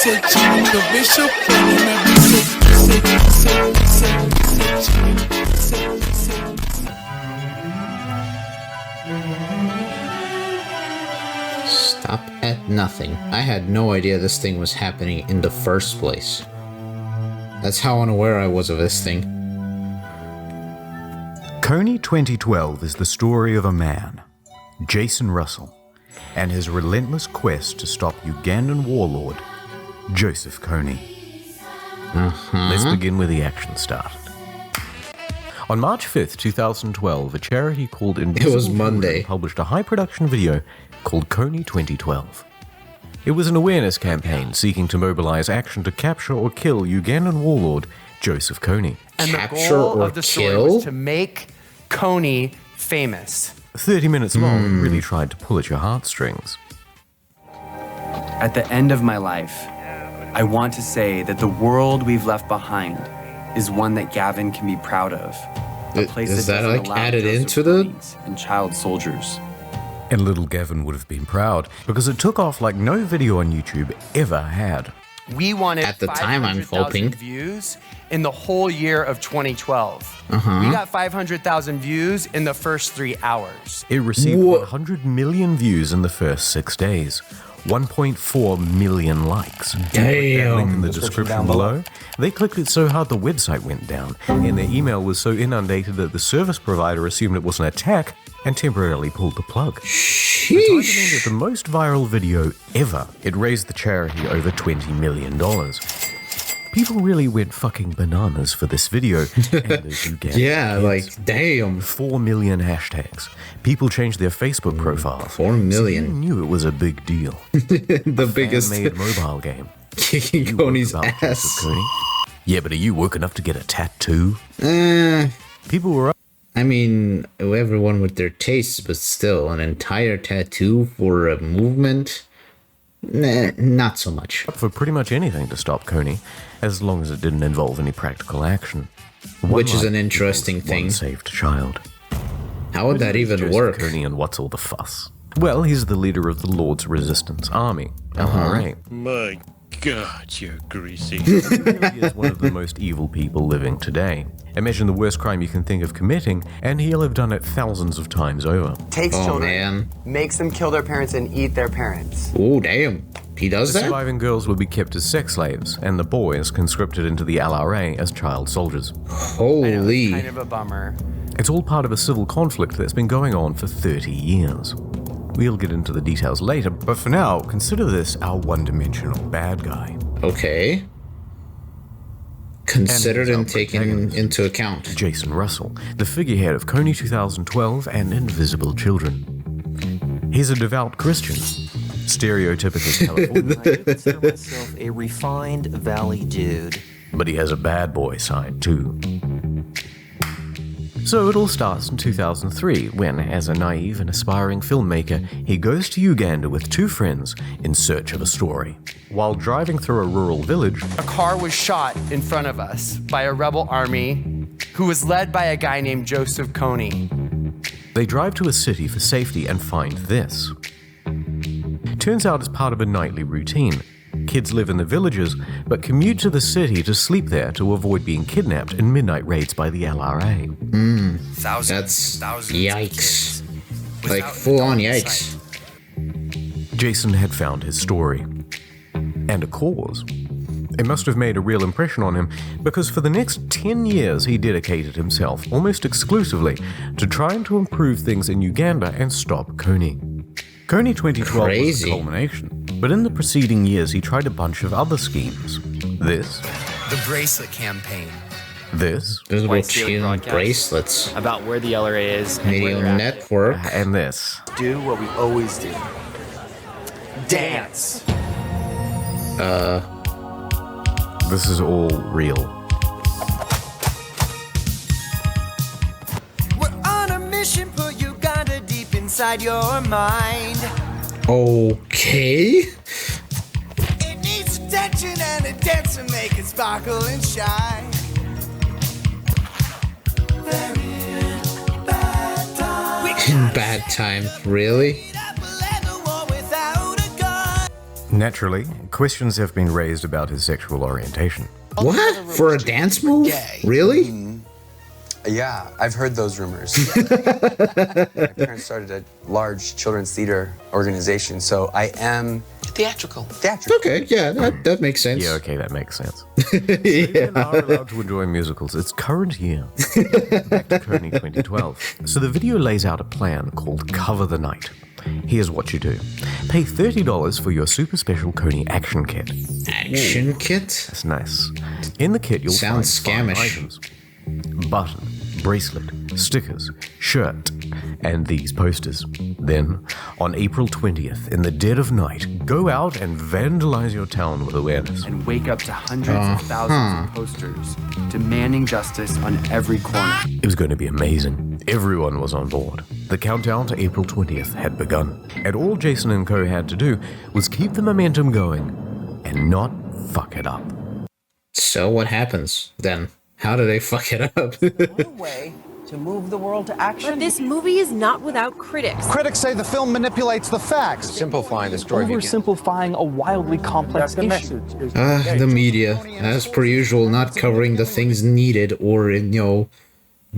searching the bishop, and every Stop at nothing. I had no idea this thing was happening in the first place. That's how unaware I was of this thing. Kony 2012 is the story of a man, Jason Russell, and his relentless quest to stop Ugandan warlord, Joseph Kony. Let's begin where the action started. On March 5th, 2012, a charity called Invisible Monday. published a high-production video called Kony 2012. It was an awareness campaign seeking to mobilize action to capture or kill Ugandan warlord Joseph Kony. And Capture the goal or of the story kill? was to make Kony famous. 30 minutes long, and really tried to pull at your heartstrings. At the end of my life, I want to say that the world we've left behind is one that Gavin can be proud of. A place Is that doesn't like allow added Joseph into the... Konys and child soldiers. And little Gavin would have been proud, because it took off like no video on YouTube ever had. We wanted At the time, I'm 500,000 hoping. views in the whole year of 2012. We got 500,000 views in the first 3 hours. It received Wha- 100 million views in the first 6 days, 1.4 million likes. Damn. Link in the description below. They clicked it so hard the website went down, and their email was so inundated that the service provider assumed it was an attack and temporarily pulled the plug. The title made it the most viral video ever. It raised the charity over $20 million. People really went fucking bananas for this video. And as you get, Yeah, like, damn. 4 million hashtags. People changed their Facebook profiles. 4 million. So you knew it was a big deal. The biggest Fan-made mobile game. kicking You woke Kony's about Joseph ass. Kony? Yeah, but are you woke enough to get a tattoo? People were I mean, everyone with their tastes, but still, an entire tattoo for a movement? Nah, not so much. up for pretty much anything to stop Kony, as long as it didn't involve any practical action. One Which is life an interesting equals thing. One saved child. How would that even Joseph work? Kony, and what's all the fuss? Well, he's the leader of the Lord's Resistance Army, LRA. My God, you're greasy. He is one of the most evil people living today. Imagine the worst crime you can think of committing, and he'll have done it thousands of times over. Takes Oh, children, man. makes them kill their parents and eat their parents. Oh, damn. He does The that? surviving girls would be kept as sex slaves, and the boys conscripted into the LRA as child soldiers. I know, Holy. it's kind of a bummer. It's all part of a civil conflict that's been going on for 30 years. We'll get into the details later, but for now, consider this our one-dimensional bad guy. Okay. Considered And and he's our taken protagonist. into account. Jason Russell, the figurehead of Kony 2012 and Invisible Children. He's a devout Christian, stereotypical Californian, I consider myself a refined valley dude. but he has a bad boy side too. So it all starts in 2003 when, as a naive and aspiring filmmaker, he goes to Uganda with 2 friends in search of a story. While driving through a rural village, A car was shot in front of us by a rebel army who was led by a guy named Joseph Kony. they drive to a city for safety and find this. Turns out it's part of a nightly routine. Kids live in the villages, but commute to the city to sleep there to avoid being kidnapped in midnight raids by the LRA. That's yikes. Like, full on yikes. Jason had found his story. And a cause. It must have made a real impression on him, because for the next 10 years he dedicated himself, almost exclusively, to trying to improve things in Uganda and stop Kony. Kony 2012 was Crazy. the culmination, but in the preceding years he tried a bunch of other schemes. This, The bracelet campaign. this, Visible White Daily Chin broadcast. bracelets. About where the LRA is and where Radio they're at. Network. and this. Do what we always do. Dance. This is all real. We're on a mission, put Uganda deep inside your mind. Okay. It needs attention and a dance to make it sparkle and shine. They're in bad times. In bad time. Really? Up a land of war without a gun. Naturally, questions have been raised about his sexual orientation. What? For a dance move? Really? Yeah, I've heard those rumors. My parents started a large children's theater organization, so I am Theatrical. Okay, yeah, that makes sense. Yeah, okay, that makes sense. Yeah. Men are allowed to enjoy musicals. It's current year. Back to Kony 2012. So the video lays out a plan called Cover the Night. Here's what you do. Pay $30 for your super special Kony action kit. Action kit? That's nice. In the kit, you'll Sounds find 5 scammish. items. Button, bracelet, stickers, shirt, and these posters. Then, on April 20th, in the dead of night, go out and vandalize your town with awareness. and wake up to hundreds of thousands of posters demanding justice on every corner. It was going to be amazing. Everyone was on board. The countdown to April 20th had begun, and all Jason and Co. had to do was keep the momentum going and not fuck it up. So what happens then? How do they fuck it up? What a way to move the world to action. But this movie is not without critics. Critics say the film manipulates the facts. Simplifying the story. Oversimplifying a wildly complex issue. The media, as per usual, not covering the things needed or,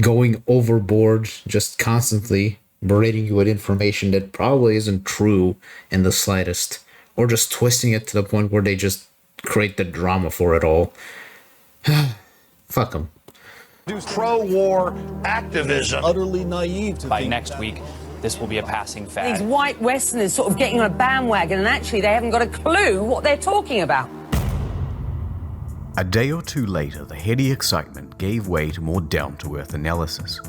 going overboard, just constantly berating you with information that probably isn't true in the slightest, or just twisting it to the point where they just create the drama for it all. Fuck them. Pro-war activism. Utterly naive to By think next week, this will be a passing fad. These white Westerners sort of getting on a bandwagon, and actually they haven't got a clue what they're talking about. A day or two later, the heady excitement gave way to more down-to-earth analysis.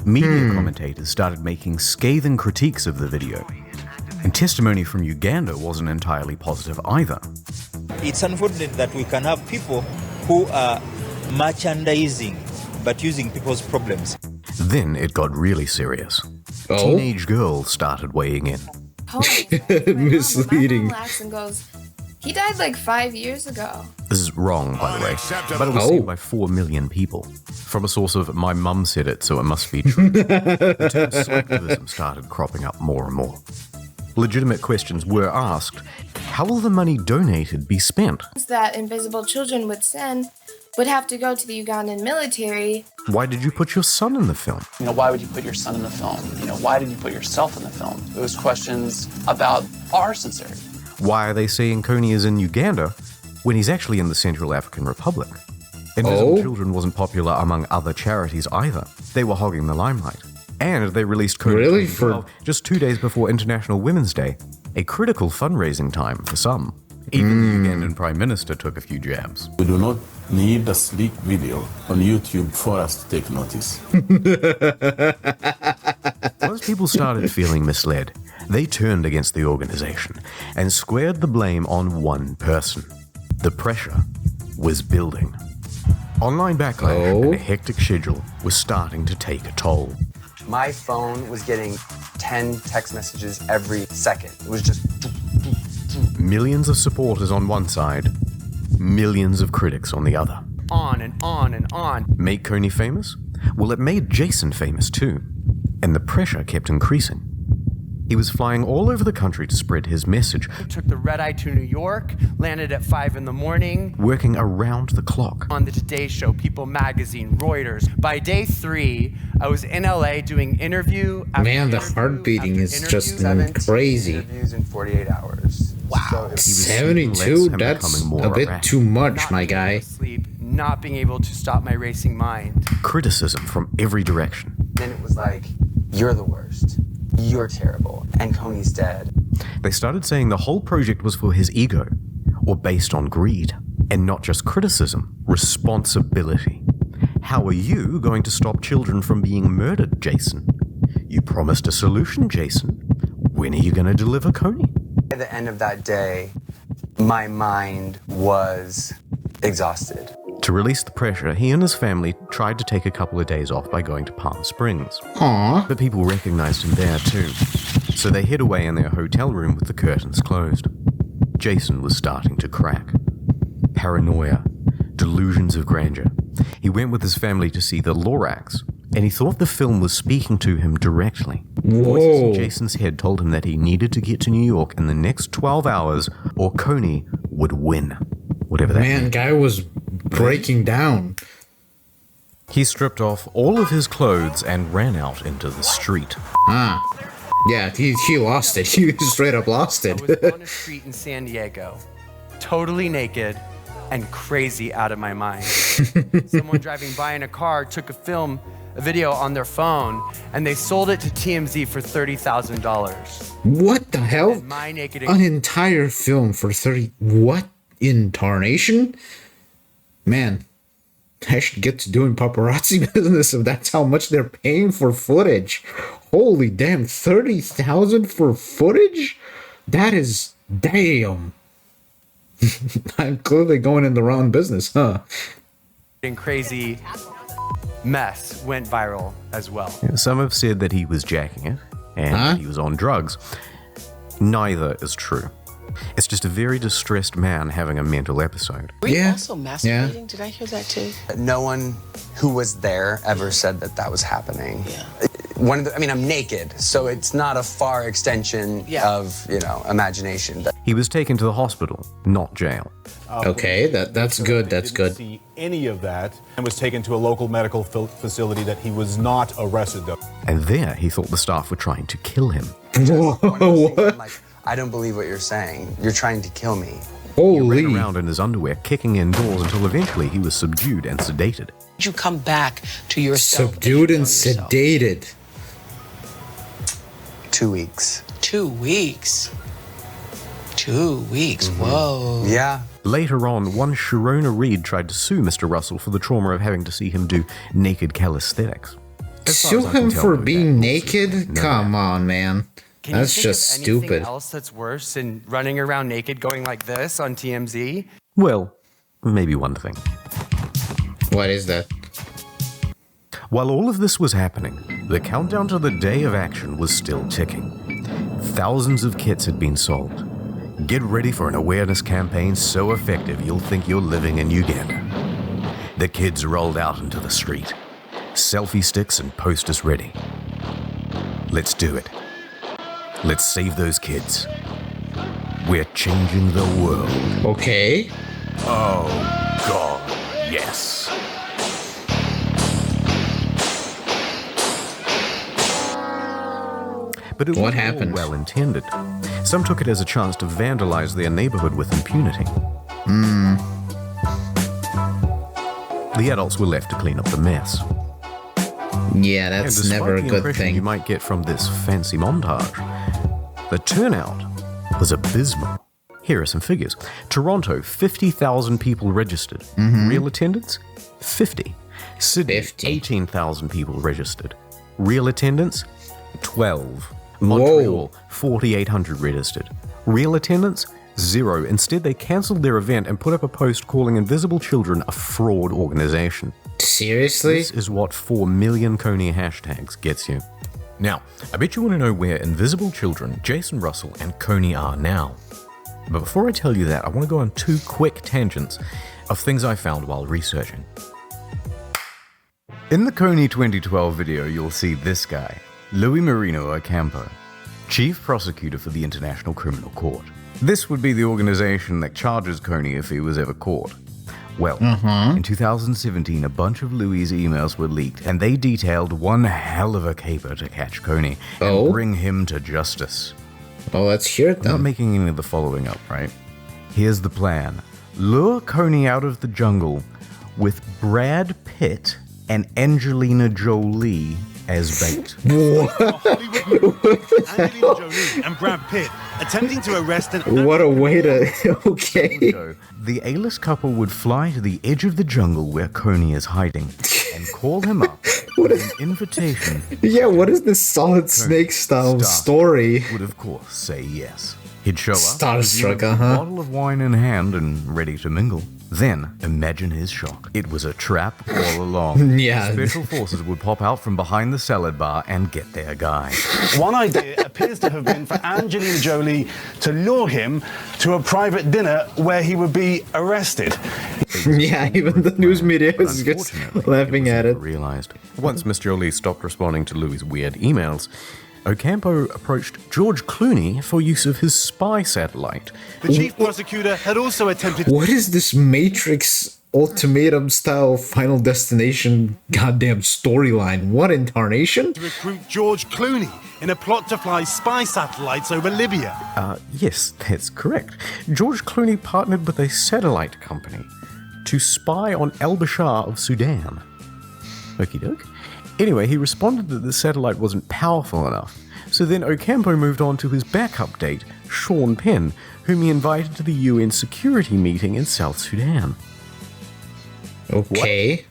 Media commentators started making scathing critiques of the video, and testimony from Uganda wasn't entirely positive either. it's unfortunate that we can have people who are merchandising but using people's problems. Then it got really serious. Oh? Teenage girls started weighing in. Misleading. Laughs and goes, he died like 5 years ago. This is wrong, by the way, but it was seen by 4 million people. From a source of my mum said it, so it must be true. The term selectivism started cropping up more and more. Legitimate questions were asked. How will the money donated be spent? That invisible children would send would have to go to the Ugandan military. Why did you put your son in the film? Why would you put your son in the film? Why did you put yourself in the film? Those questions about our sincerity. Why are they saying Kony is in Uganda when he's actually in the Central African Republic? Invisible Children wasn't popular among other charities either. They were hogging the limelight. And they released Kony 2012 just 2 days before International Women's Day, a critical fundraising time for some. Even the Ugandan Prime Minister took a few jabs. We do not need a sleek video on YouTube for us to take notice. Once people started feeling misled, they turned against the organization and squared the blame on one person. The pressure was building. Online backlash and a hectic schedule was starting to take a toll. My phone was getting 10 text messages every second. It was just... Millions of supporters on one side, millions of critics on the other. On and on and on. Make Kony famous? Well, it made Jason famous too. And the pressure kept increasing. He was flying all over the country to spread his message. Took the red eye to New York, landed at 5 in the morning. Working around the clock. On the Today Show, People Magazine, Reuters. By day 3, I was in LA doing interview after Man, the interview heart beating after is interview. just 17 crazy. interviews in 48 hours. Wow, So 72, that's a bit too much, my guy. sleep, not being able to stop my racing mind. Criticism from every direction. Then it was like, you're the worst. You're terrible. And Kony's dead. They started saying the whole project was for his ego, or based on greed, and not just criticism, responsibility. How are you going to stop children from being murdered, Jason? You promised a solution, Jason. When are you going to deliver Kony? At the end of that day, my mind was exhausted. To release the pressure, he and his family tried to take a couple of days off by going to Palm Springs. Aww. But people recognized him there too, so they hid away in their hotel room with the curtains closed. Jason was starting to crack. Paranoia, delusions of grandeur. He went with his family to see the Lorax, and he thought the film was speaking to him directly. Voices in Jason's head told him that he needed to get to New York in the next 12 hours or Kony would win. Whatever that Man, meant. guy was breaking down. He stripped off all of his clothes and ran out into the street. Ah. Yeah, he lost it. He straight up lost it. I was on a street in San Diego, totally naked and crazy out of my mind. Someone driving by in a car took a video on their phone, and they sold it to TMZ for $30,000. What the hell? And my naked An entire film for 30... What? In tarnation? Man, I should get to doing paparazzi business if that's how much they're paying for footage. Holy damn, 30,000 for footage? That is... Damn. I'm clearly going in the wrong business, huh? crazy mess went viral as well. Some have said that he was jacking it and he was on drugs. Neither is true. It's just a very distressed man having a mental episode. Were you also masturbating? Did I hear that too? No one who was there ever said that that was happening. Yeah. I'm naked, so it's not a far extension of, imagination. He was taken to the hospital, not jail. Okay, that's good, that's good. See any of that and was taken to a local medical facility that he was not arrested though. And there he thought the staff were trying to kill him. Like, I don't believe what you're saying. You're trying to kill me. He ran around in his underwear, kicking in doors until eventually he was subdued and sedated. Did you come back to yourself? Subdued and sedated. 2 weeks. 2 weeks? 2 weeks, whoa. Yeah. Later on, one Sharona Reed tried to sue Mr. Russell for the trauma of having to see him do naked calisthenics. Sue him for being naked? Come on, man. Can That's you think just of anything stupid. else that's worse than running around naked going like this on TMZ? Well, maybe one thing. What is that? While all of this was happening, the countdown to the day of action was still ticking. Thousands of kits had been sold. Get ready for an awareness campaign so effective you'll think you're living in Uganda. The kids rolled out into the street. Selfie sticks and posters ready. Let's do it. Let's save those kids. We're changing the world. Okay. Oh, God, yes. But it What was happened? all well intended. Some took it as a chance to vandalize their neighborhood with impunity. The adults were left to clean up the mess. Yeah, that's never a good thing. You might get from this fancy montage. The turnout was abysmal. Here are some figures. Toronto, 50,000 people registered. Real attendance, 50. Sydney, 18,000 people registered. Real attendance, 12. Montreal, 4,800 registered. Real attendance, 0. Instead, they cancelled their event and put up a post calling Invisible Children a fraud organization. Seriously? This is what 4 million Kony hashtags gets you. Now, I bet you want to know where Invisible Children, Jason Russell, and Kony are now. But before I tell you that, I want to go on 2 quick tangents of things I found while researching. In the Kony 2012 video, you'll see this guy, Louis Marino Ocampo, Chief Prosecutor for the International Criminal Court. This would be the organization that charges Kony if he was ever caught. Well, in 2017, a bunch of Louis' emails were leaked, and they detailed one hell of a caper to catch Kony and bring him to justice. Oh, let's hear it then. I'm not making any of the following up, right? Here's the plan. Lure Kony out of the jungle with Brad Pitt and Angelina Jolie as bait. Angelina Jolie and Brad Pitt attempting to arrest an... What a way to... Okay. The A-list couple would fly to the edge of the jungle where Kony is hiding and call him up with an invitation. Yeah, what is this Solid Snake style story? Would of course say yes. He'd show up, Starstruck, with a bottle of wine in hand and ready to mingle. Then, imagine his shock. It was a trap all along. Yeah. Special forces would pop out from behind the salad bar and get their guy. One idea appears to have been for Angelina Jolie to lure him to a private dinner where he would be arrested. Yeah, even the news media is just laughing at it. Realized. Once Miss Jolie stopped responding to Louis' weird emails, Ocampo approached George Clooney for use of his spy satellite. The chief prosecutor had also attempted... What is this Matrix ultimatum style Final Destination goddamn storyline? What incarnation? ...to recruit George Clooney in a plot to fly spy satellites over Libya. Yes, that's correct. George Clooney partnered with a satellite company to spy on al-Bashir of Sudan. Okie doke. Anyway, he responded that the satellite wasn't powerful enough, so then Ocampo moved on to his backup date, Sean Penn, whom he invited to the UN security meeting in South Sudan. Okay.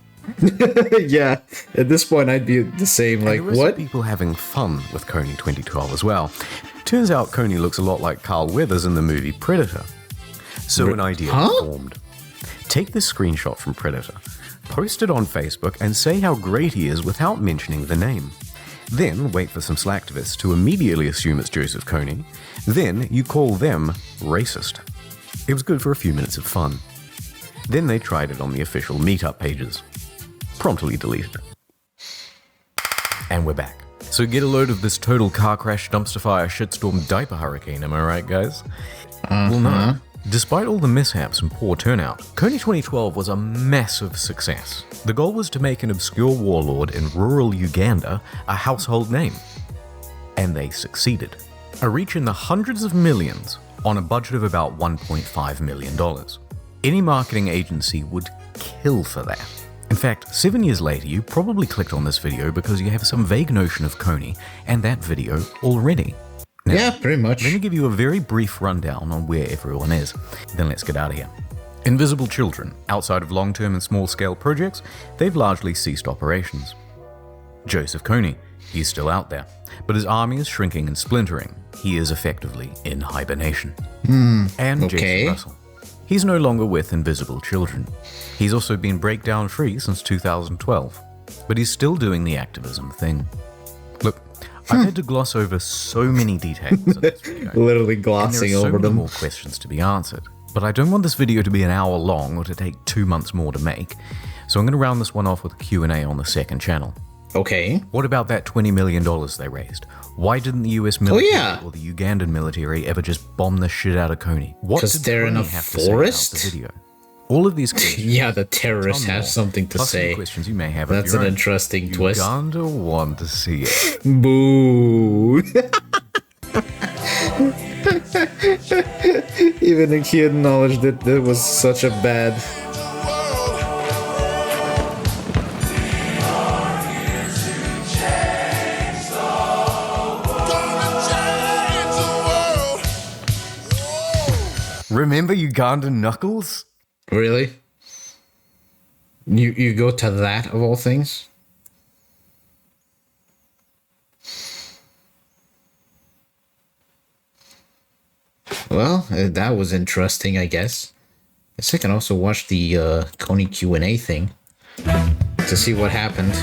Yeah, at this point I'd be the same, like, what? People having fun with Kony 2012 as well. Turns out Kony looks a lot like Carl Weathers in the movie Predator. So an idea formed. Take this screenshot from Predator, post it on Facebook, and say how great he is without mentioning the name. Then wait for some slacktivists to immediately assume it's Joseph Kony. Then you call them racist. It was good for a few minutes of fun. Then they tried it on the official meetup pages. Promptly deleted. And we're back. So get a load of this total car crash, dumpster fire, shitstorm, diaper hurricane, am I right, guys? Well, no. Despite all the mishaps and poor turnout, Kony 2012 was a massive success. The goal was to make an obscure warlord in rural Uganda a household name. And they succeeded. A reach in the hundreds of millions on a budget of about $1.5 million. Any marketing agency would kill for that. In fact, 7 years later, you probably clicked on this video because you have some vague notion of Kony and that video already. Now, yeah, pretty much. Let me give you a very brief rundown on where everyone is. Then let's get out of here. Invisible Children. Outside of long-term and small-scale projects, they've largely ceased operations. Joseph Kony. He's still out there, but his army is shrinking and splintering. He is effectively in hibernation. And Jason Russell. He's no longer with Invisible Children. He's also been breakdown free since 2012, but he's still doing the activism thing. Look, I've had to gloss over so many details in this video. Literally glossing over them. There are so many more questions to be answered, but I don't want this video to be an hour long or to take 2 months more to make, so I'm going to round this one off with a Q&A on the second channel. Okay. What about that $20 million they raised? Why didn't the US military or the Ugandan military ever just bomb the shit out of Kony? What did they're in a forest? To say about the video? All of these questions. Yeah, the terrorists have something to say. Questions you may have. That's an interesting twist. Uganda want to see it. Boo. Even he acknowledged that it was such a bad. Remember Ugandan Knuckles? Really? You go to that of all things? Well, that was interesting, I guess. I guess I can also watch the Kony Q&A thing to see what happened.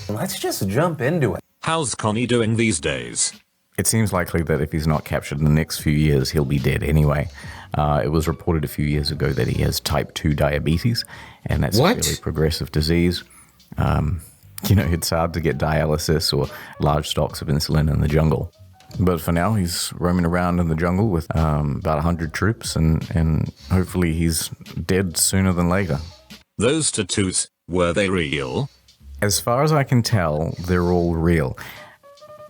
Let's just jump into it. How's Kony doing these days? It seems likely that if he's not captured in the next few years, he'll be dead anyway. It was reported a few years ago that he has type 2 diabetes, and that's a really progressive disease. You know, it's hard to get dialysis or large stocks of insulin in the jungle. But for now, he's roaming around in the jungle with about 100 troops, and hopefully he's dead sooner than later. Those tattoos, were they real? As far as I can tell, they're all real.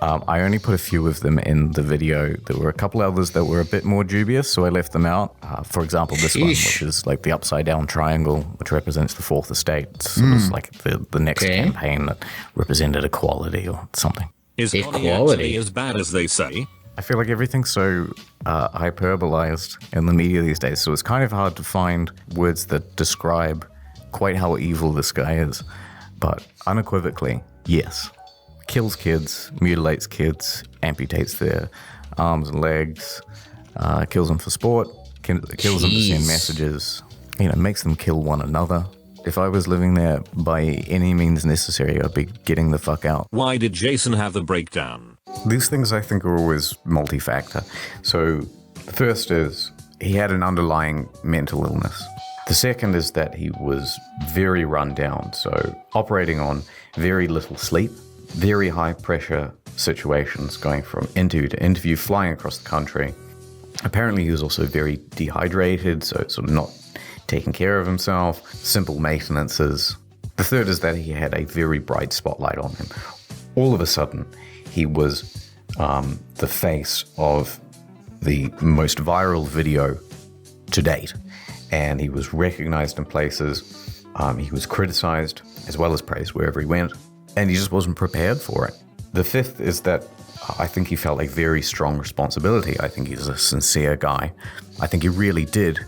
I only put a few of them in the video. There were a couple others that were a bit more dubious, so I left them out. For example, this one, which is like the upside down triangle, which represents the Fourth Estate. It was like the next campaign that represented equality or something. Is Kony actually as bad as they say? I feel like everything's so hyperbolized in the media these days, so it's kind of hard to find words that describe quite how evil this guy is. But unequivocally, yes. Kills kids, mutilates kids, amputates their arms and legs, kills them for sport, kills them to send messages, you know, makes them kill one another. If I was living there by any means necessary, I'd be getting the fuck out. Why did Jason have the breakdown? These things I think are always multi-factor. So the first is he had an underlying mental illness. The second is that he was very run down, so operating on very little sleep, very high pressure situations, going from interview to interview, flying across the country. Apparently he was also very dehydrated, so sort of not taking care of himself, simple maintenances. The third is that he had a very bright spotlight on him. All of a sudden, he was the face of the most viral video to date. And he was recognized in places. He was criticized as well as praised wherever he went. And he just wasn't prepared for it. The fifth is that I think he felt a very strong responsibility. I think he's a sincere guy. I think he really did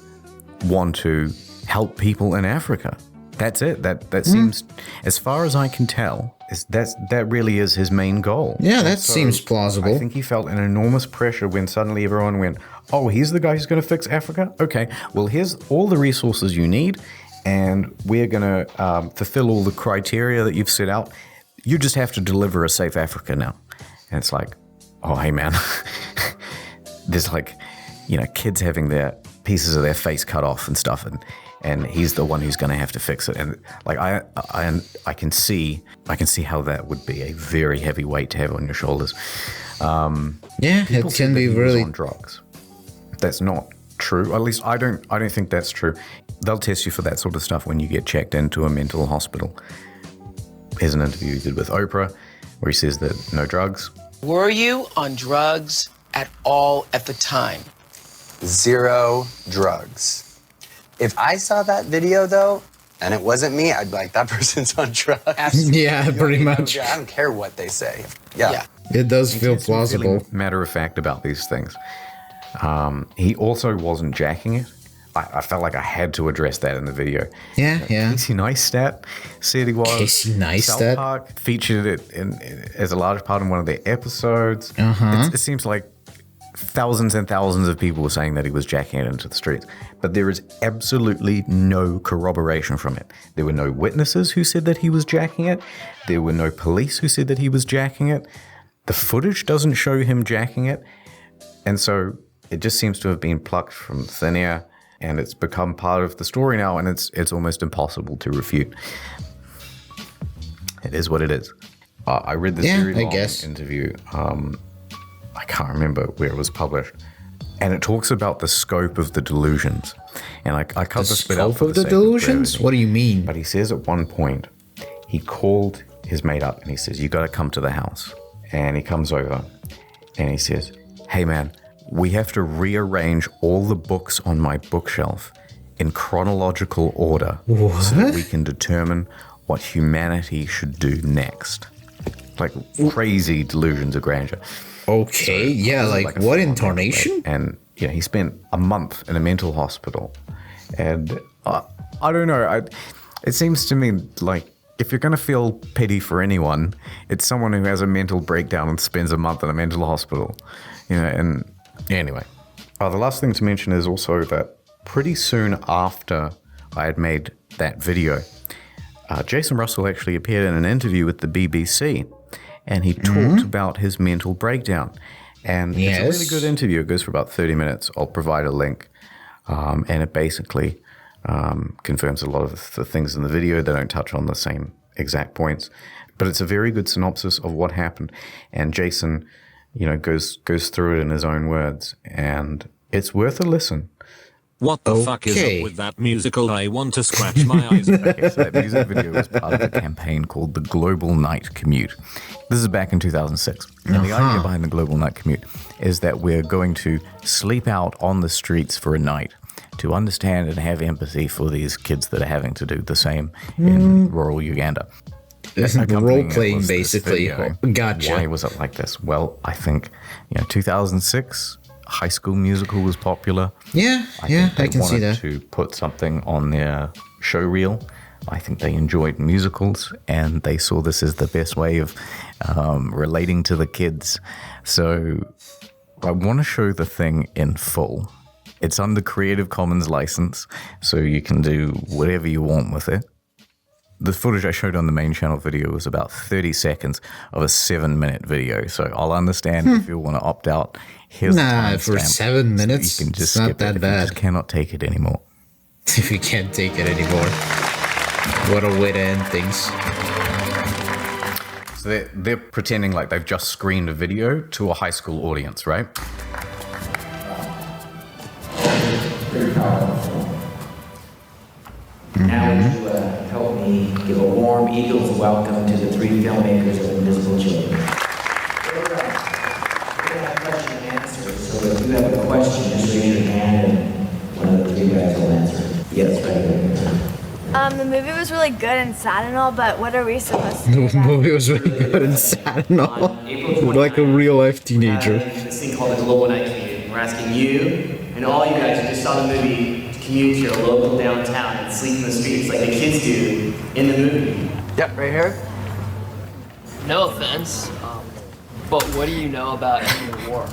want to help people in Africa. That's it. That seems, as far as I can tell, that really is his main goal. Yeah, that seems plausible. I think he felt an enormous pressure when suddenly everyone went, oh, he's the guy who's going to fix Africa? Okay, well, here's all the resources you need, and we're going to fulfill all the criteria that you've set out. You just have to deliver a safe Africa now. And it's like, oh, hey, man. There's like, kids having their pieces of their face cut off and stuff, and he's the one who's going to have to fix it. And like I can see how that would be a very heavy weight to have on your shoulders. Yeah, it can be really on drugs. That's not true. At least I don't think that's true. They'll test you for that sort of stuff when you get checked into a mental hospital. Here's an interview he did with Oprah where he says that no drugs. Were you on drugs at all at the time? 0 drugs. If I saw that video, though, and it wasn't me, I'd be like, that person's on drugs. Absolutely. Yeah, pretty much. I don't care what they say. Yeah. It does feel plausible. Matter of fact about these things. He also wasn't jacking it. I felt like I had to address that in the video. Yeah. Casey Neistat said he was. Casey Neistat? South Park featured it as a large part in one of their episodes. It seems like thousands and thousands of people were saying that he was jacking it into the streets. But there is absolutely no corroboration from it. There were no witnesses who said that he was jacking it. There were no police who said that he was jacking it. The footage doesn't show him jacking it. And so it just seems to have been plucked from thin air. And it's become part of the story now, and it's almost impossible to refute. It is what it is. I read this very long interview. I can't remember where it was published, and it talks about the scope of the delusions. And I cut this bit out for the scope of the delusions. What do you mean? But he says at one point he called his mate up and he says, "You got to come to the house." And he comes over and he says, "Hey man, we have to rearrange all the books on my bookshelf in chronological order so that we can determine what humanity should do next." Like crazy delusions of grandeur. Okay, so, yeah, like what in tarnation? And he spent a month in a mental hospital. And I don't know, it seems to me like if you're going to feel pity for anyone, it's someone who has a mental breakdown and spends a month in a mental hospital. And anyway, the last thing to mention is also that pretty soon after I had made that video, Jason Russell actually appeared in an interview with the BBC, and he talked about his mental breakdown. And it's a really good interview. It goes for about 30 minutes. I'll provide a link. And it basically confirms a lot of the things in the video. They don't touch on the same exact points. But it's a very good synopsis of what happened. And Jason goes through it in his own words, and it's worth a listen. What the fuck is up with that musical? I want to scratch my eyes. Okay, so that music video was part of a campaign called the Global Night Commute. This is back in 2006. And the idea behind the Global Night Commute is that we're going to sleep out on the streets for a night to understand and have empathy for these kids that are having to do the same in rural Uganda. Role playing, basically. Gotcha. Why was it like this? Well, I think 2006, High School Musical was popular. Yeah, I can see that. To put something on their show reel. I think they enjoyed musicals, and they saw this as the best way of relating to the kids. So I want to show the thing in full. It's under Creative Commons license, so you can do whatever you want with it. The footage I showed on the main channel video was about 30 seconds of a 7-minute video. So I'll understand if you want to opt out. Here's for 7 minutes, so you can just it's not skip that it bad. If you just cannot take it anymore. If you can't take it anymore. What a way to end things. So they're pretending like they've just screened a video to a high school audience, right? Now would you help me give a warm Eagles welcome to the 3 filmmakers of Invisible Children. We're going to have question and answer, so if you have a question, just raise your hand and one of the 3 guys will answer it. Yes, right. The movie was really good and sad and all, but what are we supposed to do? The movie was really good and sad and all. Like a real life teenager. This thing called the Global Night Commute. We're asking you and all you guys who just saw the movie to commute to your local downtown and sleep in the streets like the kids do in the movie. Yep, right here. No offense, but what do you know about ending war?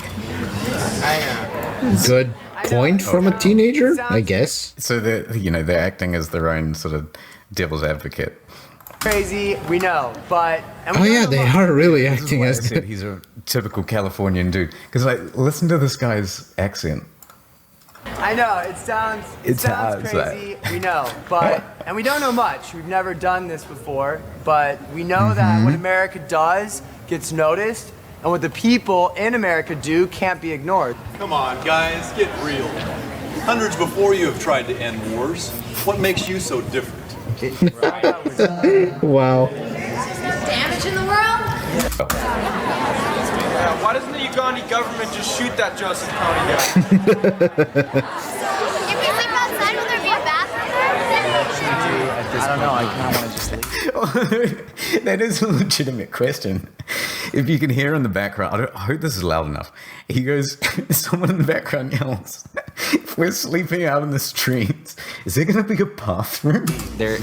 Good point from a teenager, I guess. So they're acting as their own sort of devil's advocate. Crazy, we know, but... Oh yeah, they are really acting as... Said he's a typical Californian dude. Because, like, listen to this guy's accent. I know, it sounds crazy, we know, but... And we don't know much. We've never done this before, but we know that what America does gets noticed, and what the people in America do can't be ignored. Come on, guys, get real. Hundreds before you have tried to end wars. What makes you so different? Wow. Damage in the world? Yeah, why doesn't the Uganda government just shoot that Joseph Kony guy? If we sleep outside, will there be a bathroom there? I don't know, I kind of want to just leave. That is a legitimate question. If you can hear in the background, I hope this is loud enough. He goes, someone in the background yells, if we're sleeping out in the streets, is there going to be a bathroom? We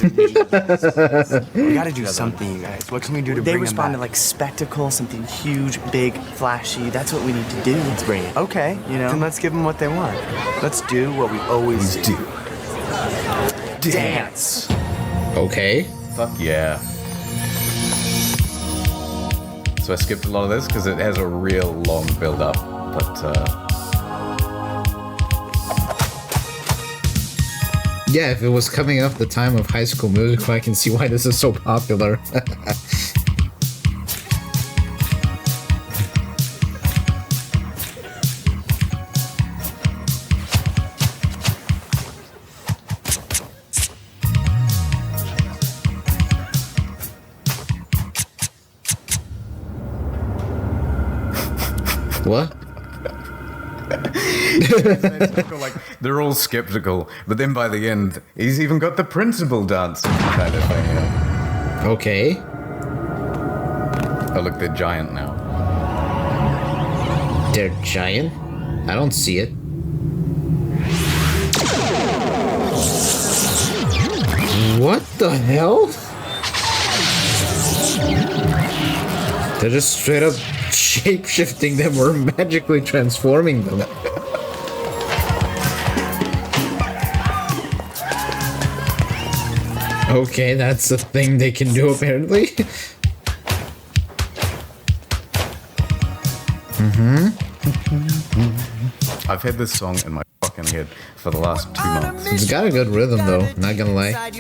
gotta do something, you guys. What can we do to bring them back? They respond to like spectacle, something huge, big, flashy. That's what we need to do. Let's bring it. Okay, then let's give them what they want. Let's do what we always do. Dance. Okay. Fuck yeah. So I skipped a lot of this because it has a real long build up, but yeah, if it was coming up the time of High School Musical, I can see why this is so popular. What? Like, they're all skeptical, but then by the end, he's even got the principal dancing kind of thing. Yeah. Okay. Oh look, they're giant now. They're giant? I don't see it. What the hell? They're just straight up shape-shifting them or magically transforming them. Okay, that's a thing they can do apparently. I've had this song in my fucking head for the last 2 months. It's got a good rhythm though, not gonna lie.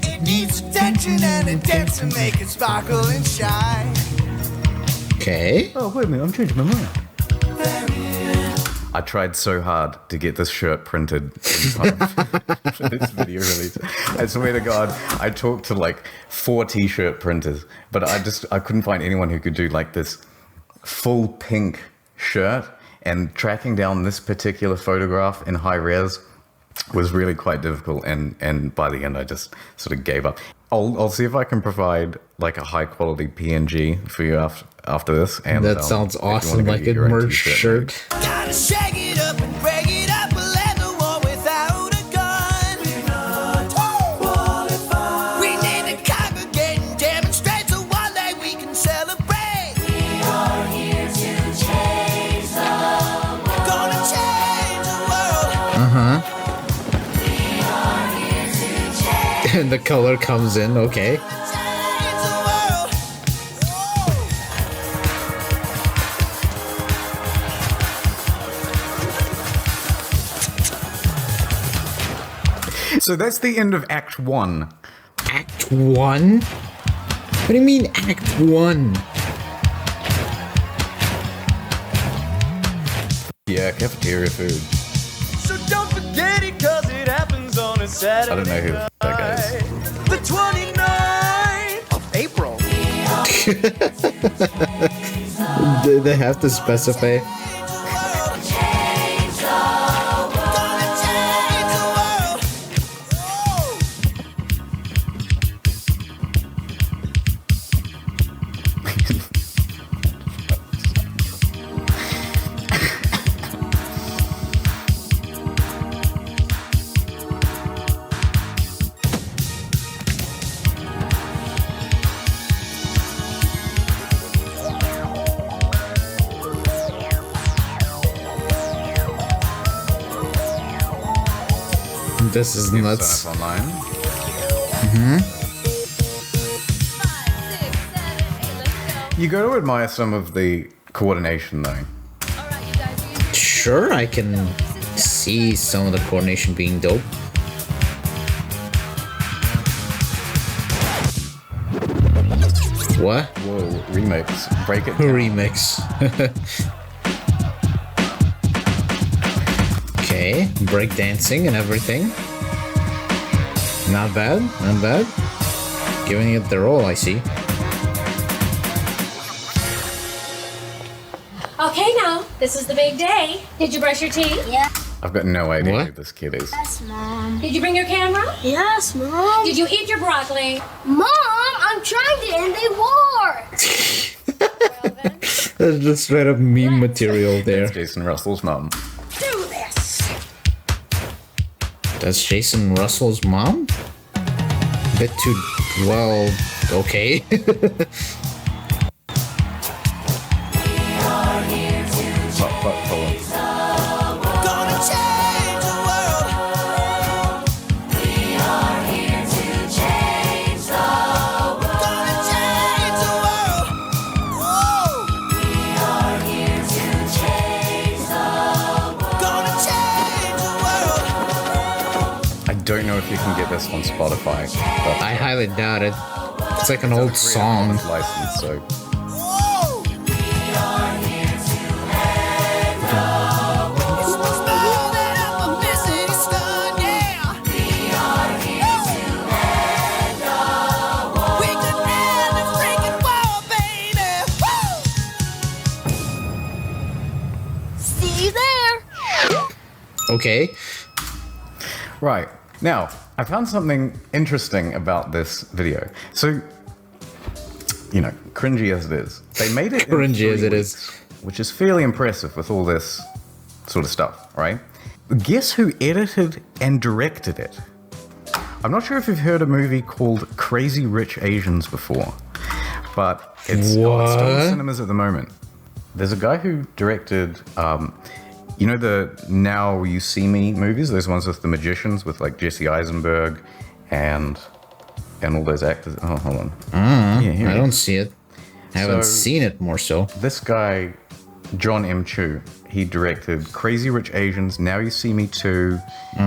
It needs attention and a dance to make it sparkle and shine. Okay. Oh, wait a minute, I'm changing my mind. I tried so hard to get this shirt printed in time for this video release. I swear to God, I talked to like 4 t-shirt printers, but I couldn't find anyone who could do like this full pink shirt, and tracking down this particular photograph in high res was really quite difficult, and by the end I just sort of gave up. I'll see if I can provide like a high quality PNG for you after this. And that sounds awesome, like a merch shirt. Gotta shake it up and break it up, we'll end the war without a gun. We're not qualified. We need to congregate and demonstrate so one day we can celebrate. We are here to change the world. Gonna change the world. And the color comes in, okay. So that's the end of Act 1. Act 1? What do you mean Act 1? Yeah, cafeteria food. So don't forget it, cause it happens on a Saturday. I don't know who that guy is. The 29th of April. They have to specify. This is nuts. Online. You got to admire some of the coordination, though. Sure, I can see some of the coordination being dope. What? Whoa, remix. Break it. Remix. Okay, breakdancing and everything. Not bad, not bad. Giving it their all, I see. Okay, now, this is the big day. Did you brush your teeth? Yeah. I've got no idea who this kid is. Yes, Mom. Did you bring your camera? Yes, Mom. Did you eat your broccoli? Mom, I'm trying to end a war. That's just straight up meme material there. That's Jason Russell's mom. Do this. That's Jason Russell's mom? Bit too, well, okay. I don't know if you can get this on Spotify. But I highly doubt it. It's like an old song. License, so. See you there. Okay. Right. Now, I found something interesting about this video. So, you know, cringy as it is, they made it cringy as it is, which is fairly impressive with all this sort of stuff, right? Guess who edited and directed it? I'm not sure if you've heard a movie called Crazy Rich Asians before, but it's still in cinemas at the moment. There's a guy who directed, you know, the Now You See Me movies, those ones with the magicians, with like Jesse Eisenberg and all those actors. Oh, hold on. I don't see it. I haven't seen it more so. This guy, John M. Chu, he directed Crazy Rich Asians, Now You See Me 2,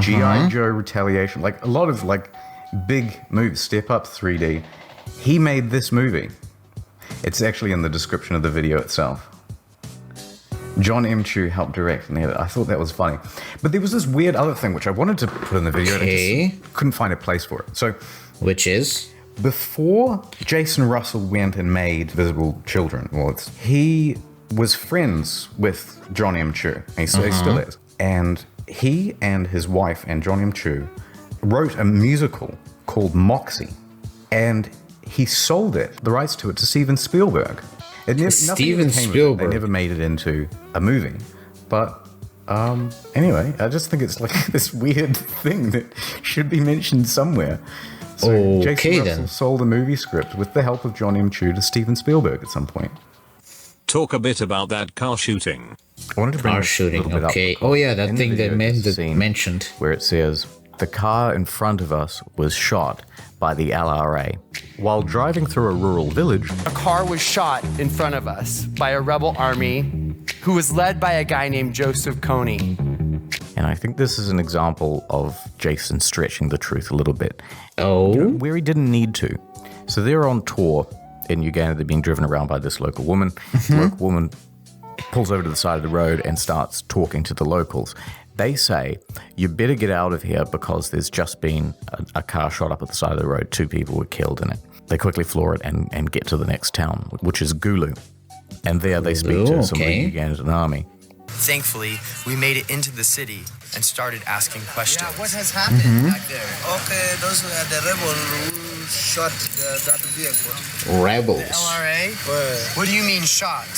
G.I. Joe Retaliation, like a lot of like big movies, Step Up 3D. He made this movie. It's actually in the description of the video itself. John M. Chu helped direct and edit. I thought that was funny. But there was this weird other thing which I wanted to put in the video and I just couldn't find a place for it. So, which is? Before Jason Russell went and made Visible Children, he was friends with John M. Chu. He still is. And he and his wife and John M. Chu wrote a musical called Moxie. And he sold it, the rights to it, to Steven Spielberg. Steven Spielberg. They never made it into a movie. But anyway, I just think it's like this weird thing that should be mentioned somewhere. So Jason Russell sold a movie script with the help of John M. Chu to Steven Spielberg at some point. Talk a bit about that car shooting. I wanted to bring car shooting, okay. Oh yeah, that thing they mentioned. Where it says, the car in front of us was shot by the LRA. While driving through a rural village, a car was shot in front of us by a rebel army who was led by a guy named Joseph Kony. And I think this is an example of Jason stretching the truth a little bit. Oh? Where he didn't need to. So they're on tour in Uganda. They're being driven around by this local woman. The local woman pulls over to the side of the road and starts talking to the locals. They say, you better get out of here because there's just been a car shot up at the side of the road. 2 people were killed in it. They quickly floor it and get to the next town, which is Gulu. And there they speak to some of the Ugandan army. Thankfully, we made it into the city and started asking questions. Yeah, what has happened back there? Okay, those were the rebels who shot that vehicle. Rebels. LRA? What do you mean shot?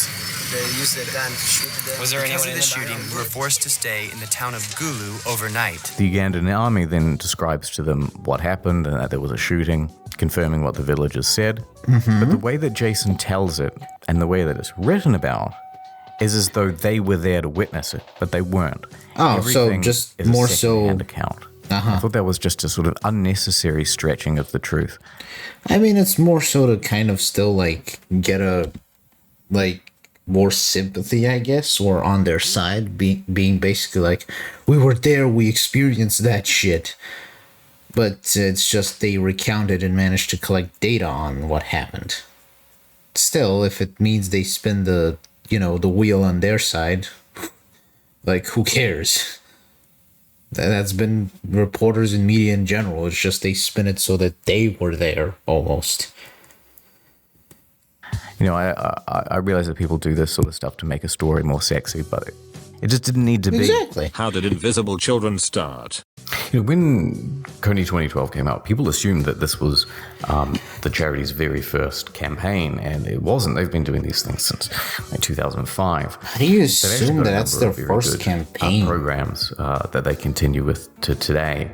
They used their gun to shoot them. Was there anyone in the shooting? We were forced to stay in the town of Gulu overnight. The Ugandan army then describes to them what happened and that there was a shooting, confirming what the villagers said. But the way that Jason tells it and the way that it's written about is as though they were there to witness it, but they weren't. Oh, Everything so just is a more so second-hand account. I thought that was just a sort of unnecessary stretching of the truth. I mean, it's more so to kind of still like get a like more sympathy, I guess, or on their side, being basically like, we were there, we experienced that shit. But it's just they recounted and managed to collect data on what happened. Still, if it means they spin the wheel on their side, like, who cares? That's been reporters and media in general. It's just they spin it so that they were there, almost. I realize that people do this sort of stuff to make a story more sexy, but it just didn't need to be. Exactly. How did Invisible Children start? When Kony 2012 came out, people assumed that this was the charity's very first campaign, and it wasn't. They've been doing these things since 2005. How do you assume that that's their first campaign? Programs that they continue with to today.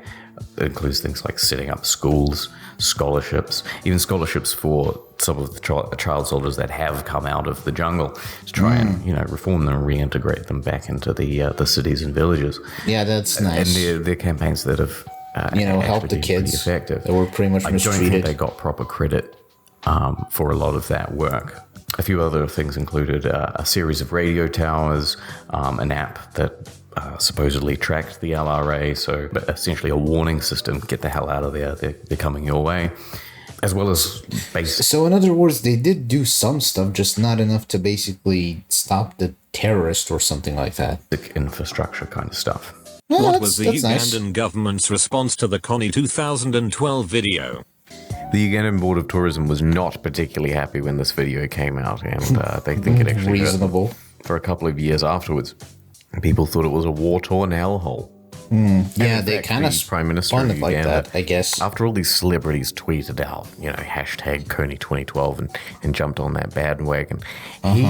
It includes things like setting up schools, scholarships, even scholarships for some of the child soldiers that have come out of the jungle to try and reform them and reintegrate them back into the cities and villages. Yeah, that's nice. And they're campaigns that have helped the kids effective. that were pretty much mistreated. I don't think they got proper credit for a lot of that work. A few other things included a series of radio towers, an app that supposedly tracked the LRA, so essentially a warning system, get the hell out of there, they're coming your way, as well as basic. So in other words, they did do some stuff, just not enough to basically stop the terrorist or something like that. Infrastructure kind of stuff. Well, what was the Ugandan government's response to the Kony 2012 video? The Ugandan Board of Tourism was not particularly happy when this video came out, and they think it actually reasonable for a couple of years afterwards. People thought it was a war-torn hellhole. Yeah, they kind of spun it like that, I guess. After all these celebrities tweeted out, hashtag Kony 2012 and jumped on that bandwagon, he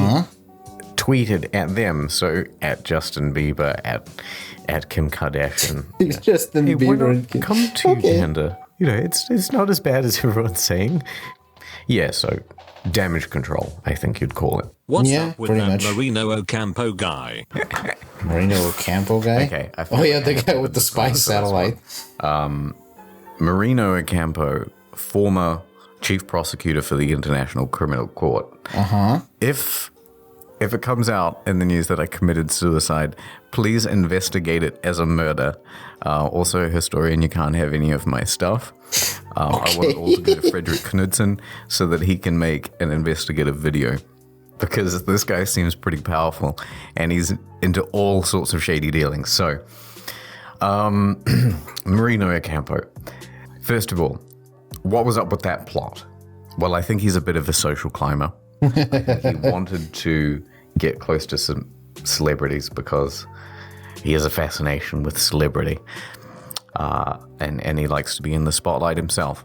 tweeted at them, so at Justin Bieber, at Kim Kardashian. Justin Bieber and Kim. Come to Uganda. It's not as bad as everyone's saying. Yeah, so damage control, I think you'd call it. What's up with that Marino Ocampo guy? Marino Ocampo guy? Okay. The guy with the spy satellite. Marino Ocampo, former chief prosecutor for the International Criminal Court. If it comes out in the news that I committed suicide, please investigate it as a murder. Also, a historian, you can't have any of my stuff. I want it all to go to Frederick Knudsen so that he can make an investigative video. Because this guy seems pretty powerful and he's into all sorts of shady dealings. So, Marino Ocampo. First of all, what was up with that plot? Well, I think he's a bit of a social climber. I think he wanted to get close to some celebrities because he has a fascination with celebrity. And he likes to be in the spotlight himself.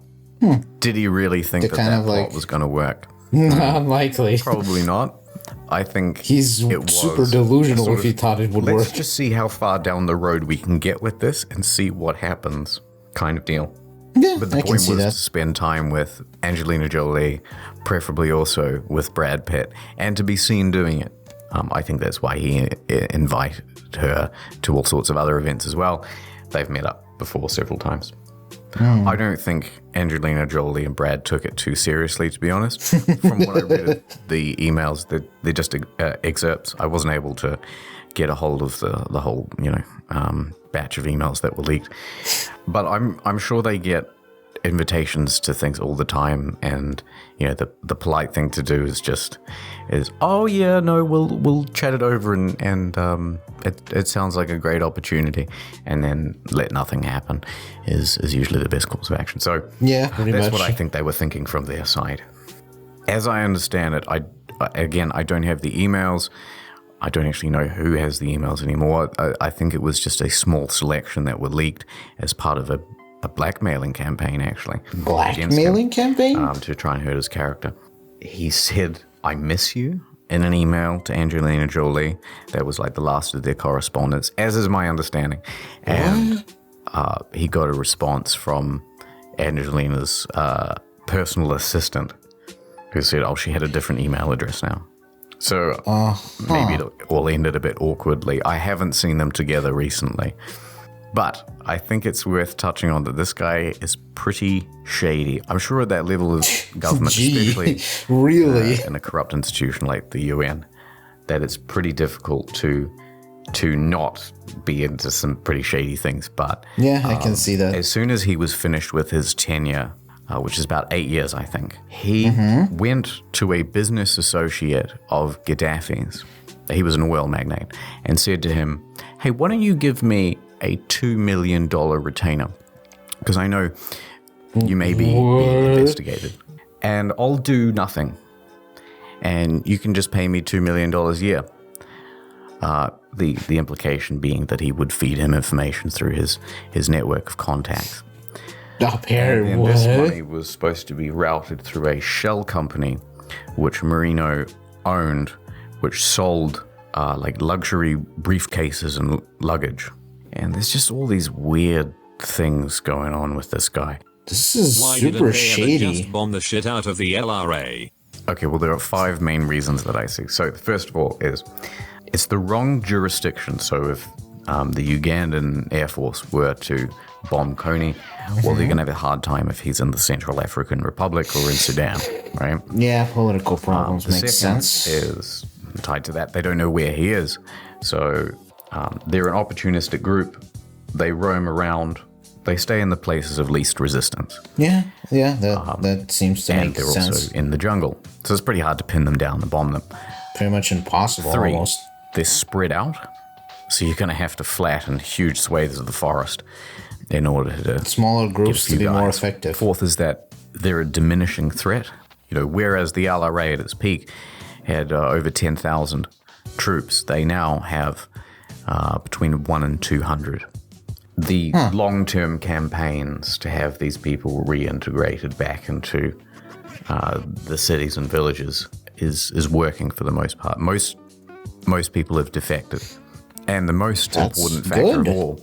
Did he really think that plot was going to work? Unlikely. Probably not. I think he's super delusional if he thought it would work. Let's just see how far down the road we can get with this and see what happens, kind of deal. Yeah, but the point was to spend time with Angelina Jolie, preferably also with Brad Pitt, and to be seen doing it. I think that's why he invited her to all sorts of other events as well. They've met up before several times. I don't think Angelina Jolie and Brad took it too seriously, to be honest. From what I read, the emails, they're just excerpts. I wasn't able to get a hold of the whole, batch of emails that were leaked. But I'm sure they get invitations to things all the time, and the polite thing to do is oh yeah, no, we'll chat it over, and it sounds like a great opportunity, and then let nothing happen is usually the best course of action. So yeah, pretty that's much what I think they were thinking from their side. As I understand it, I don't have the emails. I don't actually know who has the emails anymore. I think it was just a small selection that were leaked as part of a blackmailing campaign, actually. Blackmailing campaign? To try and hurt his character. He said, "I miss you," in an email to Angelina Jolie. That was like the last of their correspondence, as is my understanding. And he got a response from Angelina's personal assistant, who said, she had a different email address now. So maybe it all ended a bit awkwardly. I haven't seen them together recently. But I think it's worth touching on that this guy is pretty shady. I'm sure at that level of government, especially really in a corrupt institution like the UN, that it's pretty difficult to not be into some pretty shady things. But yeah, I can see that. As soon as he was finished with his tenure, which is about 8 years, I think, he went to a business associate of Gaddafi's. He was an oil magnate, and said to him, "Hey, why don't you give me a $2 million retainer? Because I know you may be being investigated. And I'll do nothing. And you can just pay me $2 million a year." The implication being that he would feed him information through his network of contacts. And this money was supposed to be routed through a shell company, which Marino owned, which sold like luxury briefcases and luggage. And there's just all these weird things going on with this guy. This is Why super didn't they shady. ever just bomb the shit out of the LRA? Okay, well, there are 5 main reasons that I see. So the first of all is it's the wrong jurisdiction. So if the Ugandan Air Force were to bomb Kony, well, they're going to have a hard time if he's in the Central African Republic or in Sudan, right? Yeah, political problems The make second sense. is tied to that. They don't know where he is. So they're an opportunistic group. They roam around. They stay in the places of least resistance. Yeah, that seems to and make they're sense. also in the jungle. So it's pretty hard to pin them down and bomb them. Pretty much impossible, 3, almost. they're spread out. So you're going to have to flatten huge swathes of the forest in order to Smaller get a groups to few be more guys. effective. 4th is that they're a diminishing threat. Whereas the LRA at its peak had over 10,000 troops, they now have between 1 and 200. The long-term campaigns to have these people reintegrated back into the cities and villages is working for the most part. Most people have defected. And the most important factor of all,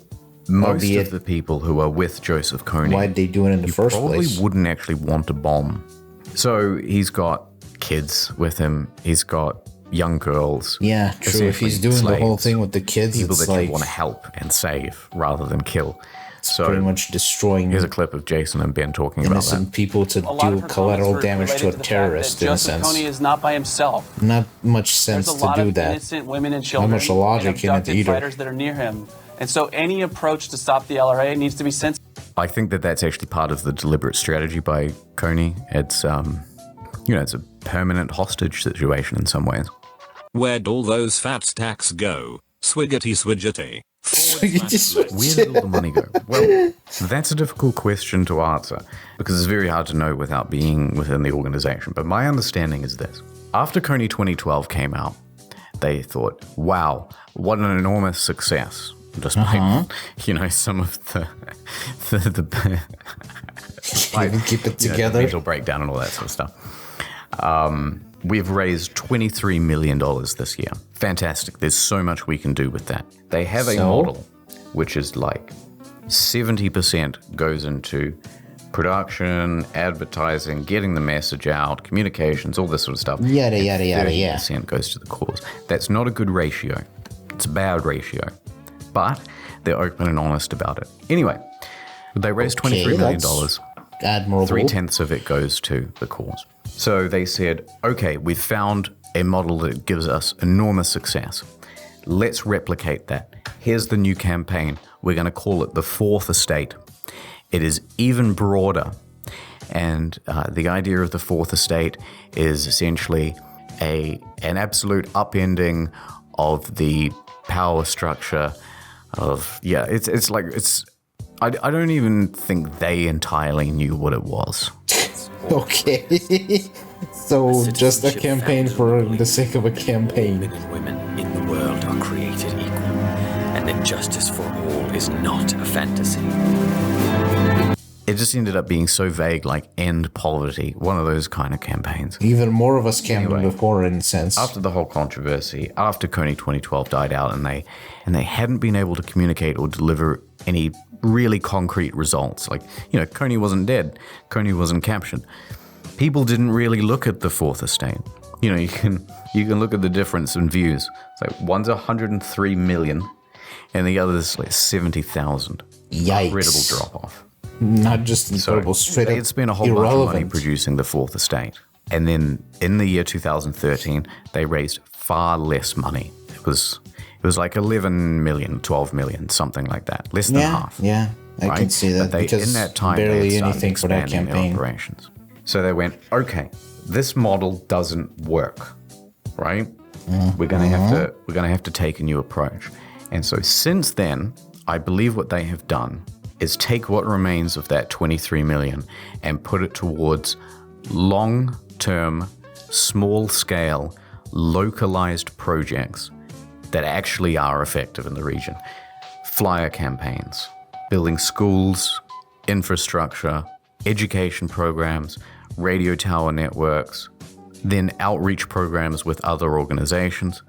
most of the people who are with Joseph Kony, why'd they do it in the first probably place? wouldn't actually want to bomb. So he's got kids with him. He's got young girls. Yeah, true. If he's doing the whole thing with the kids, people it's that like you want to help and save rather than kill. So pretty much destroying. Here's a clip of Jason and Ben talking about innocent that. people to do collateral damage to a terrorist. In a Joseph sense, Kony is not by himself. not much sense There's a to lot do of that. innocent women and children, Not much logic and in it abducted either. fighters that are near him. And so any approach to stop the LRA needs to be sensitive. I think that's actually part of the deliberate strategy by Kony. It's it's a permanent hostage situation in some ways. Where'd all those fat stacks go? Swiggity swidgety. Where did all the money go? Well, that's a difficult question to answer because it's very hard to know without being within the organization. But my understanding is this. After Kony 2012 came out, they thought, wow, what an enormous success. Despite, some of the keep it together. Mental breakdown and all that sort of stuff. We've raised $23 million this year. Fantastic. There's so much we can do with that. They have a model which is like 70% goes into production, advertising, getting the message out, communications, all this sort of stuff. Yada, yada, yada, yeah. 30% goes to the cause. That's not a good ratio. It's a bad ratio. But they're open and honest about it. Anyway, they raised $23 million. Admirable. 3/10 of it goes to the cause. So they said, okay, we've found a model that gives us enormous success. let's replicate that. Here's the new campaign. We're going to call it the Fourth Estate. It is even broader. And the idea of the Fourth Estate is essentially an absolute upending of the power structure of, I don't even think they entirely knew what it was. Okay. So just a campaign for the sake of a campaign. Men and women in the world are created equal, and that justice for all is not a fantasy. It just ended up being so vague, like end poverty, one of those kind of campaigns. Even more of a scam than before, in a sense. After the whole controversy, after Kony 2012 died out, and they hadn't been able to communicate or deliver any really concrete results. Like, Kony wasn't dead, Kony wasn't captured. People didn't really look at the Fourth Estate. You can look at the difference in views. It's like one's 103 million, and the other's like 70,000. Yikes! Incredible drop off. Not just incredible, straight up they had spent a whole bunch of money producing the Fourth Estate. And then in the year 2013, they raised far less money. It was like 11 million, 12 million, something like that. Less than half. Yeah, I can see that. But because in that time, barely they had anything for that expanding their campaign. operations. So they went, okay, this model doesn't work, right? We're gonna have to take a new approach. And so since then, I believe what they have done is take what remains of that 23 million and put it towards long-term, small-scale, localized projects that actually are effective in the region. Flyer campaigns, building schools, infrastructure, education programs, radio tower networks, then outreach programs with other organizations.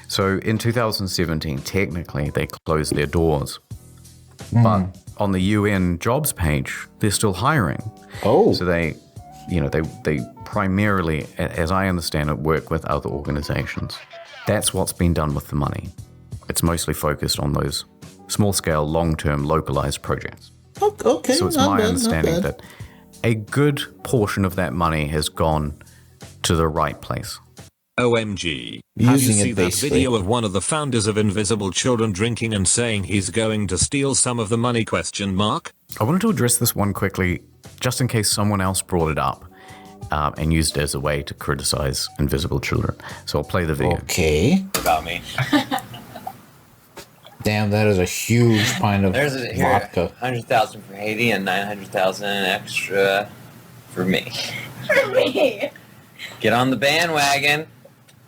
So in 2017, technically, they closed their doors. But on the UN jobs page, they're still hiring. Oh. So they primarily, as I understand it, work with other organizations. That's what's been done with the money. It's mostly focused on those small-scale, long-term, localized projects. Okay, so it's my understanding that a good portion of that money has gone to the right place. OMG. Have you seen that video of one of the founders of Invisible Children drinking and saying he's going to steal some of the money ? I wanted to address this one quickly, just in case someone else brought it up and used it as a way to criticize Invisible Children. So I'll play the video. Okay. About me. Damn, that is a huge pint of vodka. 100,000 for Haiti and 900,000 extra for me. For me. Get on the bandwagon.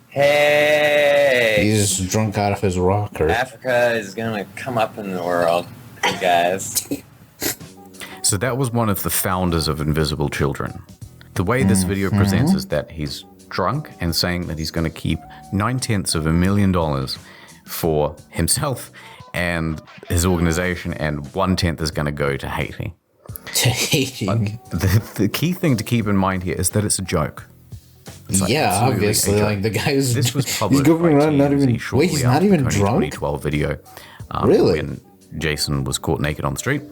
Hey. He's drunk out of his rocker. Africa is gonna come up in the world, you guys. So that was one of the founders of Invisible Children. The way this video presents is that he's drunk and saying that he's going to keep $900,000 for himself and his organization, and 1/10 is going to go to Haiti. To Haiti. The key thing to keep in mind here is that it's a joke. It's obviously, like the guy is. This was published he's going around not even. shortly Wait, he's not after even the Kony drunk. 2012 video. Really? When Jason was caught naked on the street,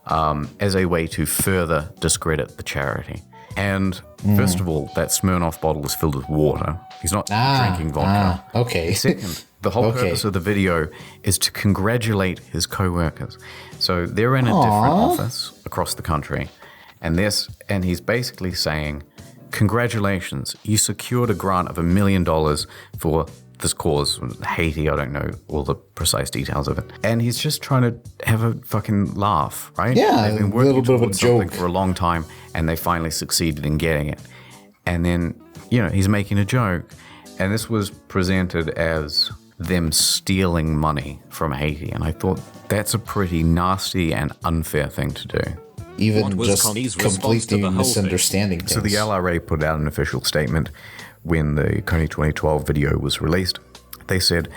as a way to further discredit the charity. And first of all, that Smirnoff bottle is filled with water. He's not drinking vodka. Okay. Second, the whole purpose of the video is to congratulate his co-workers. So they're in a different office across the country, and he's basically saying, congratulations, you secured a grant of $1 million for this cause, Haiti, I don't know all the precise details of it. And he's just trying to have a fucking laugh, right? Yeah, they've been a little working bit of a towards something joke for a long time, and they finally succeeded in getting it. And then, he's making a joke. And this was presented as them stealing money from Haiti. And I thought that's a pretty nasty and unfair thing to do. Even just completely misunderstanding things. So the LRA put out an official statement when the Kony 2012 video was released. They said,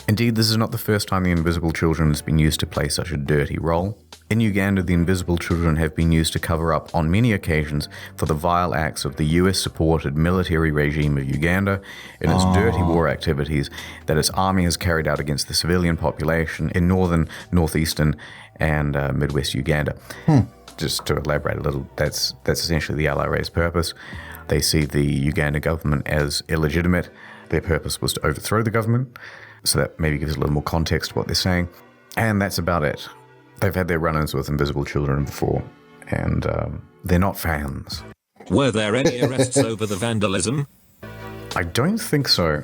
"Indeed, this is not the first time the Invisible Children has been used to play such a dirty role. In Uganda, the Invisible Children have been used to cover up on many occasions for the vile acts of the US-supported military regime of Uganda in its dirty war activities that its army has carried out against the civilian population in northern, northeastern, and Midwest Uganda." Just to elaborate a little, that's essentially the LRA's purpose. They see the Uganda government as illegitimate. Their purpose was to overthrow the government. So that maybe gives a little more context to what they're saying. And that's about it. They've had their run-ins with invisible children before, and they're not fans. Were there any arrests over the vandalism? I don't think so.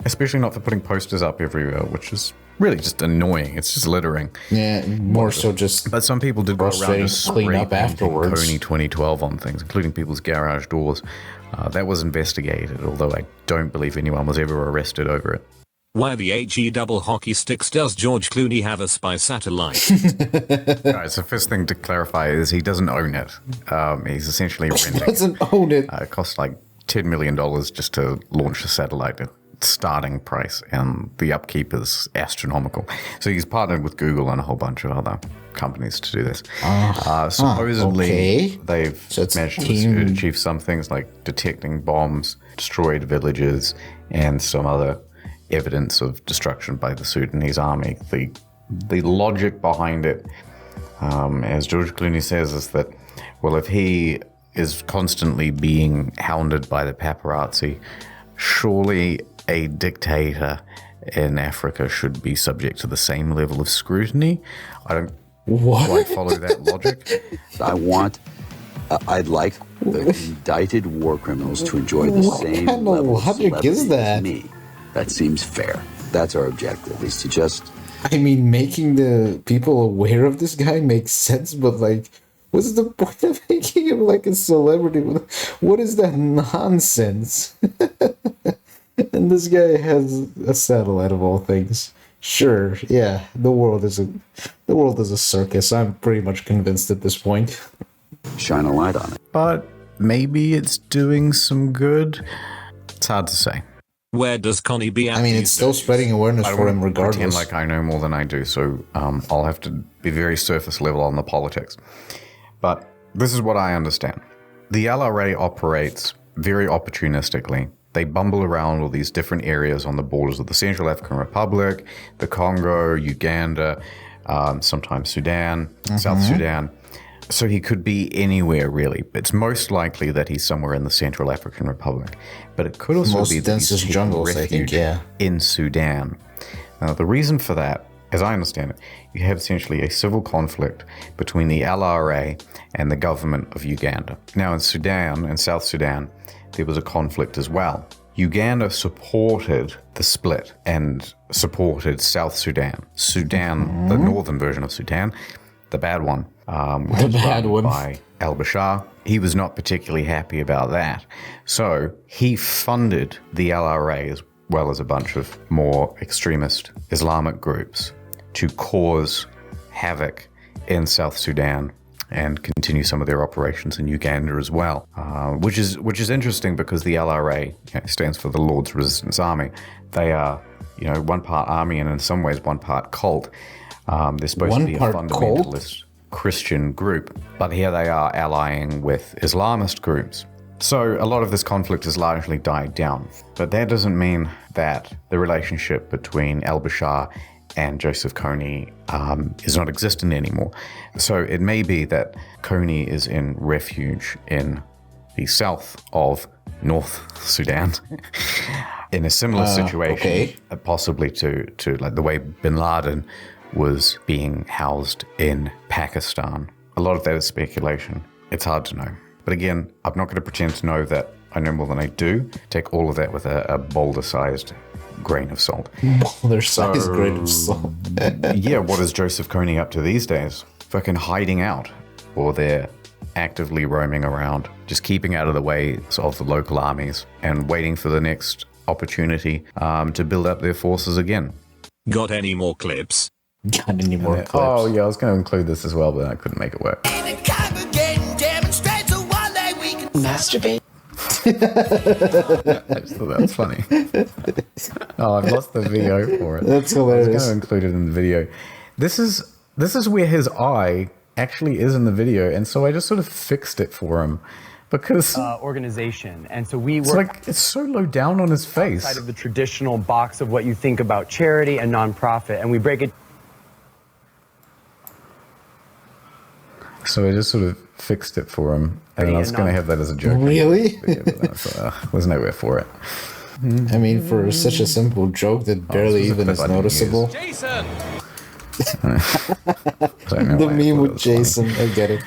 Especially not for putting posters up everywhere, which is really just annoying. It's just littering. Yeah, more so just. But some people did go around just clean up afterwards. Kony 2012 on things, including people's garage doors. That was investigated, although I don't believe anyone was ever arrested over it. Why the HE double hockey sticks? Does George Clooney have a spy satellite? Alright, so first thing to clarify is he doesn't own it. He's essentially renting it. He doesn't own it. It costs like $10 million just to launch the satellite at starting price, and the upkeep is astronomical. So he's partnered with Google and a whole bunch of other companies to do this. Supposedly, they've managed to achieve some things like detecting bombs, destroyed villages, and some other evidence of destruction by the Sudanese army. The logic behind it, as George Clooney says, is that, well, if he is constantly being hounded by the paparazzi, surely a dictator in Africa should be subject to the same level of scrutiny. I don't quite follow that logic. I'd like the indicted war criminals to enjoy the same level of celebrity as me. That seems fair. That's our objective, is to just... I mean, making the people aware of this guy makes sense, but like, what's the point of making him like a celebrity? What is that nonsense? And this guy has a satellite of all things. Sure, yeah, the world is a circus. I'm pretty much convinced at this point. Shine a light on it. But maybe it's doing some good. It's hard to say. Where does Kony be at? I mean, it's still spreading awareness for him regardless. I pretend like I know more than I do, so I'll have to be very surface level on the politics. But this is what I understand. The LRA operates very opportunistically. They bumble around all these different areas on the borders of the Central African Republic, the Congo, Uganda, sometimes Sudan, South Sudan. So he could be anywhere, really. It's most likely that he's somewhere in the Central African Republic. But it could also be that he's taking jungles, I think, in Sudan. Now, the reason for that, as I understand it, you have essentially a civil conflict between the LRA and the government of Uganda. Now, in Sudan, in South Sudan, there was a conflict as well. Uganda supported the split and supported South Sudan. Sudan, the northern version of Sudan, the bad one, which was run by al-Bashir. He was not particularly happy about that. So he funded the LRA as well as a bunch of more extremist Islamic groups to cause havoc in South Sudan and continue some of their operations in Uganda as well, which is interesting because the LRA stands for the Lord's Resistance Army. They are, one part army and in some ways one part cult. They're supposed to be a fundamentalist Christian group, but here they are allying with Islamist groups. So a lot of this conflict has largely died down, but that doesn't mean that the relationship between al-Bashir and Joseph Kony is not existent anymore. So it may be that Kony is in refuge in the south of North Sudan in a similar situation, possibly to like the way bin Laden was being housed in Pakistan. A lot of that is speculation. It's hard to know. But again, I'm not going to pretend to know that I know more than I do. Take all of that with a boulder-sized grain of salt. Boulder-sized grain of salt. Yeah, what is Joseph Kony up to these days? Fucking hiding out. Or they're actively roaming around, just keeping out of the way of the local armies and waiting for the next opportunity to build up their forces again. Got any more clips? Got any more clips? Oh yeah, I was going to include this as well, but I couldn't make it work. Masturbate? I just thought that was funny. Oh, I've lost the video for it. That's hilarious. I was going to include it in the video. This is where his eye actually is in the video, and so I just sort of fixed it for him because organization, and so we work. It's so low down on his face. Outside of the traditional box of what you think about charity and nonprofit, and we break it. So I just sort of fixed it for him, and I was going to have that as a joke. Really? There's nowhere for it. I mean, for such a simple joke that barely even is noticeable. Jason! The meme with Jason, I get it.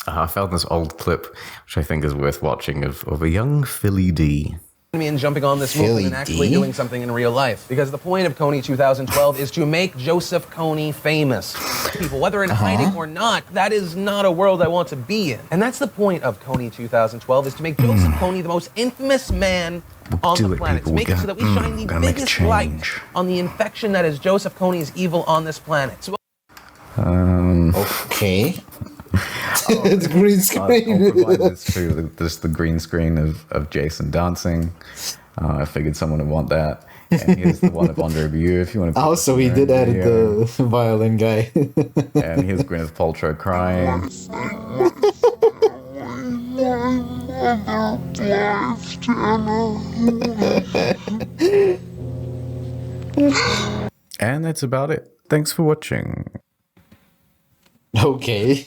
I found this old clip, which I think is worth watching, of a young Philly D. Me and jumping on this movement and actually doing something in real life. Because the point of Kony 2012 is to make Joseph Kony famous. People, whether in hiding or not, that is not a world I want to be in. And that's the point of Kony 2012, is to make Joseph Kony the most infamous man on the planet. To make it so that we shine the biggest light on the infection that is Joseph Kony's evil on this planet. So okay. It's green screen. I'll provide this too. Just the green screen of Jason dancing. I figured someone would want that. And here's the one of Under Review if you want to. Also, he did add the violin guy. And here's Gwyneth Paltrow crying. And that's about it. Thanks for watching. Okay.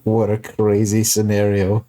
What a crazy scenario.